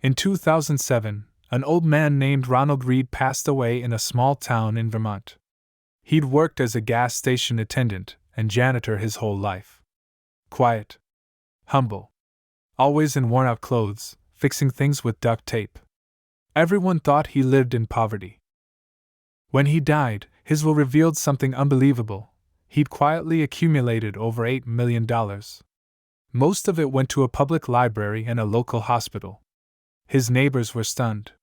In 2007, an old man named Ronald Reed passed away in a small town in Vermont. He'd worked as a gas station attendant and janitor his whole life. Quiet. Humble. Always in worn-out clothes, fixing things with duct tape. Everyone thought he lived in poverty. When he died, his will revealed something unbelievable. He'd quietly accumulated over $8 million. Most of it went to a public library and a local hospital. His neighbors were stunned.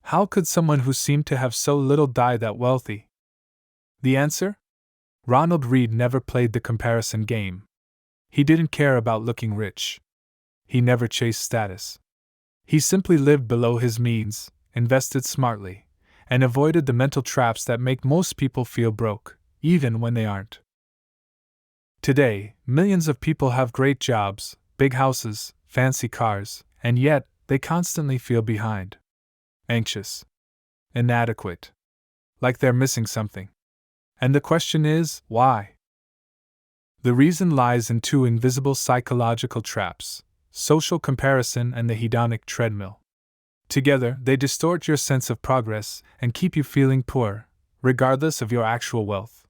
How could someone who seemed to have so little die that wealthy? The answer? Ronald Reed never played the comparison game. He didn't care about looking rich. He never chased status. He simply lived below his means, invested smartly, and avoided the mental traps that make most people feel broke, even when they aren't. Today, millions of people have great jobs, big houses, fancy cars, and yet, they constantly feel behind. Anxious. Inadequate. Like they're missing something. And the question is, why? The reason lies in two invisible psychological traps: social comparison and the hedonic treadmill. Together, they distort your sense of progress and keep you feeling poor, regardless of your actual wealth.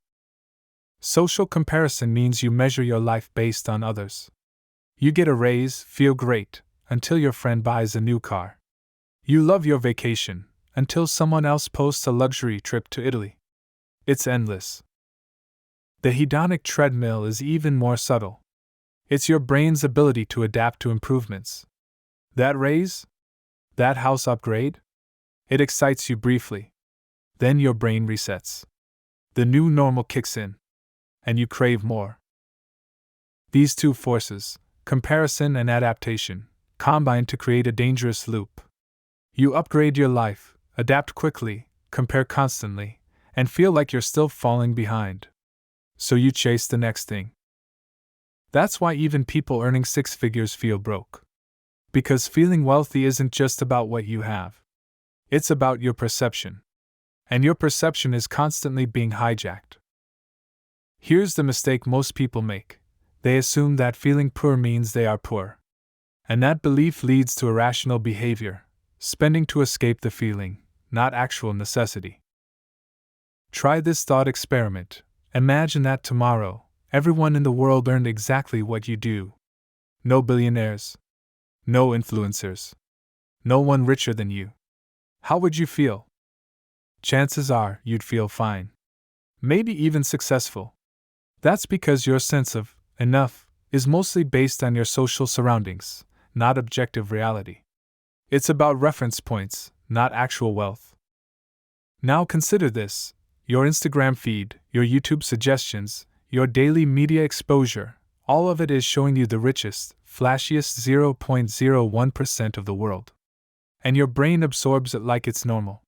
Social comparison means you measure your life based on others. You get a raise, feel great, until your friend buys a new car. You love your vacation, until someone else posts a luxury trip to Italy. It's endless. The hedonic treadmill is even more subtle. It's your brain's ability to adapt to improvements. That raise? That house upgrade? It excites you briefly. Then your brain resets. The new normal kicks in. And you crave more. These two forces, comparison and adaptation, combine to create a dangerous loop. You upgrade your life, adapt quickly, compare constantly, and feel like you're still falling behind. So you chase the next thing. That's why even people earning six figures feel broke. Because feeling wealthy isn't just about what you have. It's about your perception. And your perception is constantly being hijacked. Here's the mistake most people make. They assume that feeling poor means they are poor. And that belief leads to irrational behavior, spending to escape the feeling, not actual necessity. Try this thought experiment. Imagine that tomorrow, everyone in the world earned exactly what you do. No billionaires. No influencers. No one richer than you. How would you feel? Chances are you'd feel fine. Maybe even successful. That's because your sense of enough is mostly based on your social surroundings, not objective reality. It's about reference points, not actual wealth. Now consider this: your Instagram feed, your YouTube suggestions, your daily media exposure, all of it is showing you the richest, flashiest 0.01% of the world. And your brain absorbs it like it's normal.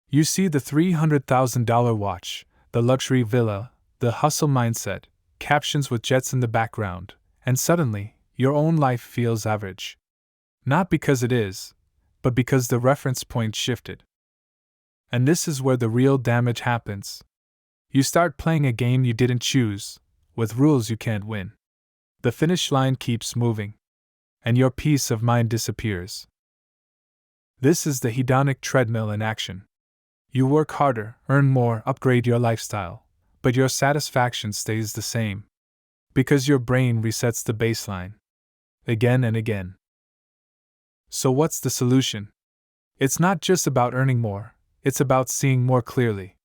You see the $300,000 watch, the luxury villa, the hustle mindset, captions with jets in the background, and suddenly, your own life feels average. Not because it is, but because the reference point shifted. And this is where the real damage happens. You start playing a game you didn't choose, with rules you can't win. The finish line keeps moving, and your peace of mind disappears. This is the hedonic treadmill in action. You work harder, earn more, upgrade your lifestyle, but your satisfaction stays the same. Because your brain resets the baseline. Again and again. So what's the solution? It's not just about earning more, it's about seeing more clearly.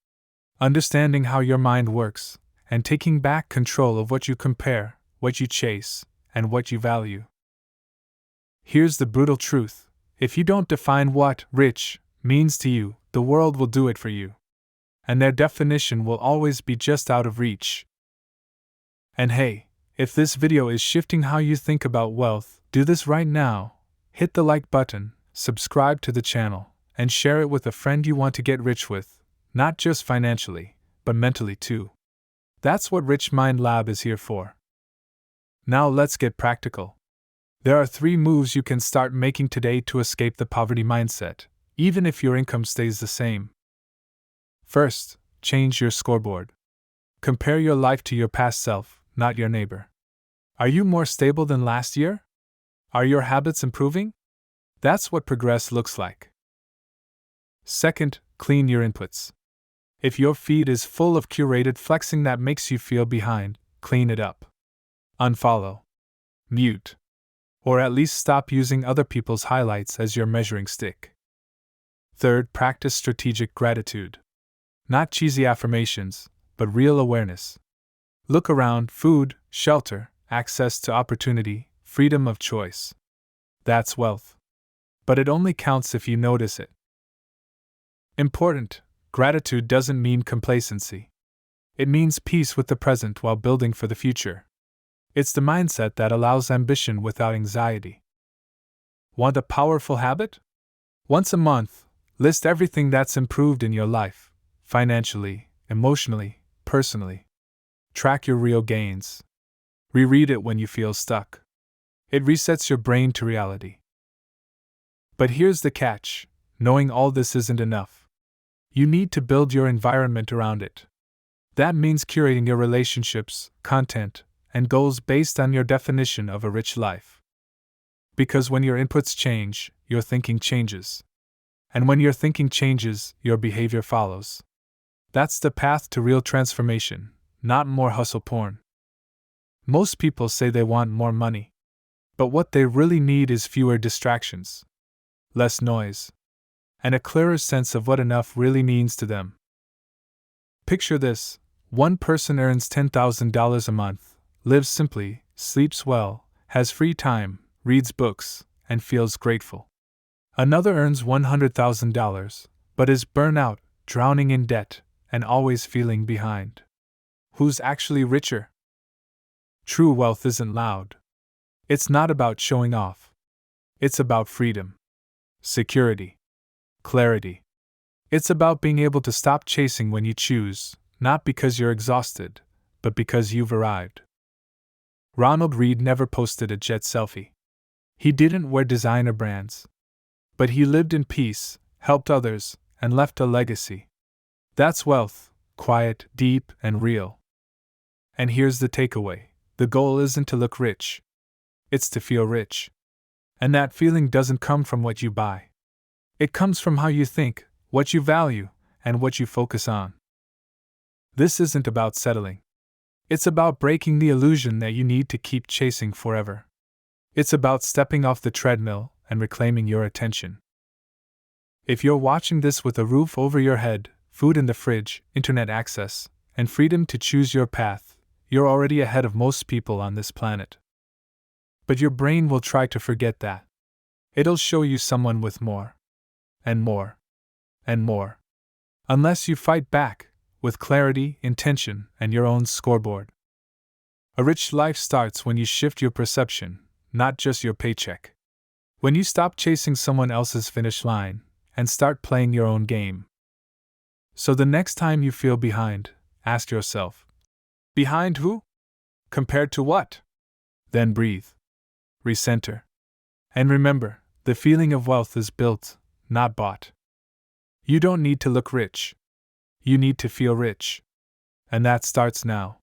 Understanding how your mind works, and taking back control of what you compare, what you chase, and what you value. Here's the brutal truth: if you don't define what rich means to you, the world will do it for you. And their definition will always be just out of reach. And hey, if this video is shifting how you think about wealth, do this right now. Hit the like button, subscribe to the channel, and share it with a friend you want to get rich with, not just financially, but mentally too. That's what Rich Mind Lab is here for. Now let's get practical. There are 3 moves you can start making today to escape the poverty mindset, even if your income stays the same. First, change your scoreboard. Compare your life to your past self, not your neighbor. Are you more stable than last year? Are your habits improving? That's what progress looks like. Second, clean your inputs. If your feed is full of curated flexing that makes you feel behind, clean it up. Unfollow. Mute. Or at least stop using other people's highlights as your measuring stick. Third, practice strategic gratitude. Not cheesy affirmations, but real awareness. Look around: food, shelter, access to opportunity, freedom of choice. That's wealth. But it only counts if you notice it. Important: gratitude doesn't mean complacency. It means peace with the present while building for the future. It's the mindset that allows ambition without anxiety. Want a powerful habit? Once a month, list everything that's improved in your life, financially, emotionally, personally. Track your real gains. Reread it when you feel stuck. It resets your brain to reality. But here's the catch: knowing all this isn't enough. You need to build your environment around it. That means curating your relationships, content, and goals based on your definition of a rich life. Because when your inputs change, your thinking changes. And when your thinking changes, your behavior follows. That's the path to real transformation, not more hustle porn. Most people say they want more money. But what they really need is fewer distractions, less noise, and a clearer sense of what enough really means to them. Picture this: one person earns $10,000 a month, lives simply, sleeps well, has free time, reads books, and feels grateful. Another earns $100,000, but is burnt out, drowning in debt, and always feeling behind. Who's actually richer? True wealth isn't loud. It's not about showing off. It's about freedom, security, clarity. It's about being able to stop chasing when you choose, not because you're exhausted, but because you've arrived. Ronald Reed never posted a jet selfie. He didn't wear designer brands. But he lived in peace, helped others, and left a legacy. That's wealth, quiet, deep, and real. And here's the takeaway: the goal isn't to look rich. It's to feel rich. And that feeling doesn't come from what you buy. It comes from how you think, what you value, and what you focus on. This isn't about settling. It's about breaking the illusion that you need to keep chasing forever. It's about stepping off the treadmill and reclaiming your attention. If you're watching this with a roof over your head, food in the fridge, internet access, and freedom to choose your path, you're already ahead of most people on this planet. But your brain will try to forget that. It'll show you someone with more, and more, and more. Unless you fight back, with clarity, intention, and your own scoreboard. A rich life starts when you shift your perception, not just your paycheck. When you stop chasing someone else's finish line, and start playing your own game. So the next time you feel behind, ask yourself, behind who? Compared to what? Then breathe. Recenter. And remember, the feeling of wealth is built, not bought. You don't need to look rich. You need to feel rich. And that starts now.